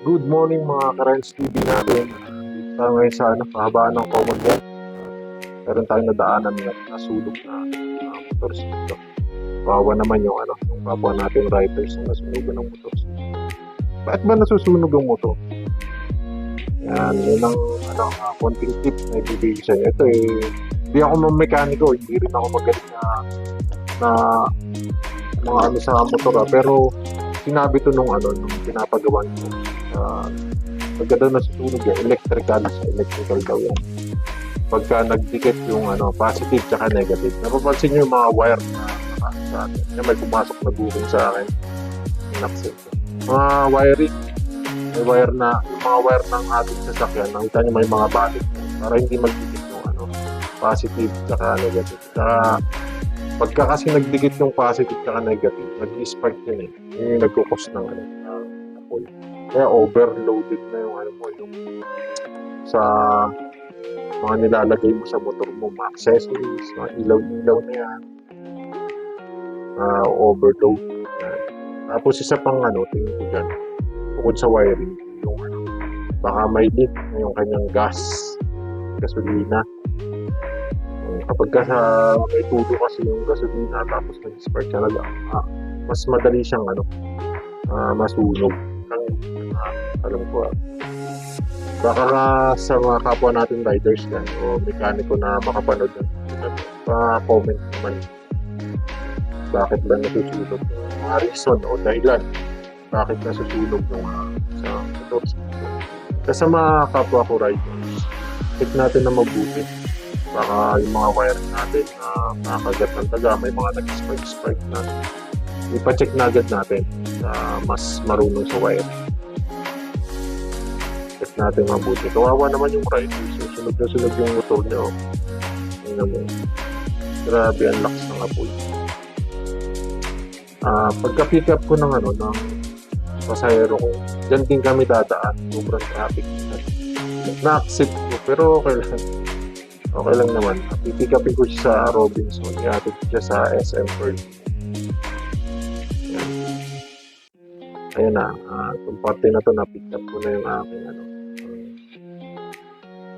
Good morning mga ka-Renz TV natin. Dito tayo ngayon sa pahabaan ng common yan. Meron tayong nadaanan na nasunog na motorsiklo. Kawawa naman yung kapwa natin riders na nasunugan ng motorsiklo. Bakit ba nasusunog ang motor? Yan, yun ang konting tip na ibibigay sa inyo. Ito hindi ako mekaniko, hindi rin ako magaling na mga sa motor pero sinabi to nung pinapagawan ko. Pagka daw nasusunog yan, electrical daw yan. Pagka nagdikit yung positive tsaka negative. Napapansin nyo yung mga wire na sa akin. Yan, may pumasok na booking sa akin. Inakset ko. Mga wiring, may wire na, yung mga wire ng ating sasakyan, nakita nyo may mga batik para hindi magdikit yung positive tsaka negative. Tsaka pagka kasi nagdikit yung positive tsaka negative, nag-spark yun Yun yung nagkukos ng apoy. Kaya overloaded na yung yung sa mga nilalagay mo sa motor mo, mga accessories, mga ilaw-ilaw na yan. Overload. Tapos isa pang tingin ko dyan, bukod sa wiring, yung baka may leak na yung kanyang gasolina. Kapag may tulo kasi yung gasolina tapos nag-spark ka mas madali siyang masunog. Alam ko baka sa mga kapwa natin riders yan o mekaniko na makapanood yan, pa-comment naman bakit ba nasusunog mga reason o dahilan bakit nasusunog yung sa motorsiklo. Kasi sa mga kapwa ko riders, check natin na mabuti. Baka yung mga wire natin na nakagat ng taga, may mga nag-spark na ipacheck na agad natin na mas marunong sa wire. Check natin mabuti. Kawawa naman yung rider. So, sunog yung motor niya. Tingnan mo. Grabe, ang lakas ng apoy. Pagka-pick up ko ng pasahero ko, dyan din kami dadaan. Sobrang traffic. Na-accept ko, pero okay lang naman. Pipick upin ko siya sa Robinson. Ihatid ko siya sa SM Pearl. Ayan na. Itong parte na to, na-pick up ko na yung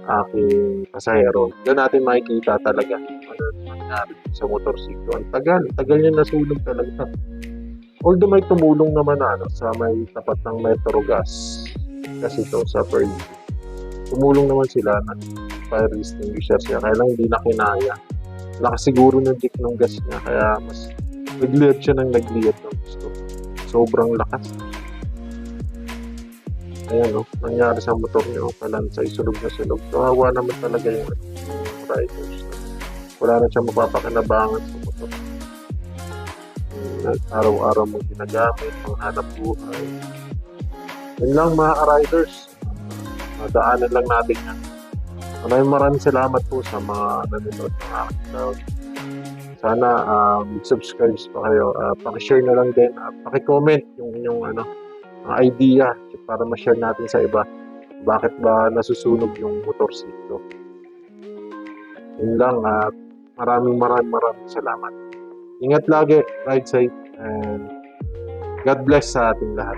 aking pasahero. Diyan natin makikita talaga ano nangyari sa motorsiklo. Ang tagal niya nasunog talaga. Although may tumulong naman sa may tapat ng Metrogas. Kasi to sa Pearl. Tumulong naman sila na fire extinguisher siya, kaya lang hindi na kinaya. Nakasiguro ng dik ng gas niya, kaya mas nagliyad siya ng gusto. Sobrang lakas. Ayan nangyari sa motor niya, kalansay, sunog na sunog. Kawawa naman talaga yung riders. Wala na siya mapapakinabangan sa motor. Araw-araw mong ginagamit, panghanap buhay. Yun lang mga riders. Madaanan lang natin yan. Maraming salamat po sa mga nanonood ng aking vlog. Sana mag-subscribe pa kayo. Paki-share na lang din. Paki-comment yung inyong idea para ma-share natin sa iba. Bakit ba nasusunog yung motorsiklo? Yun lang. Maraming salamat. Ingat lagi. Ride safe. And God bless sa ating lahat.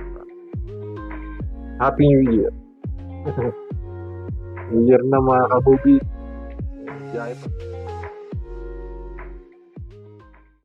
Happy New Year. New Year na mga kabubi. Jai pa.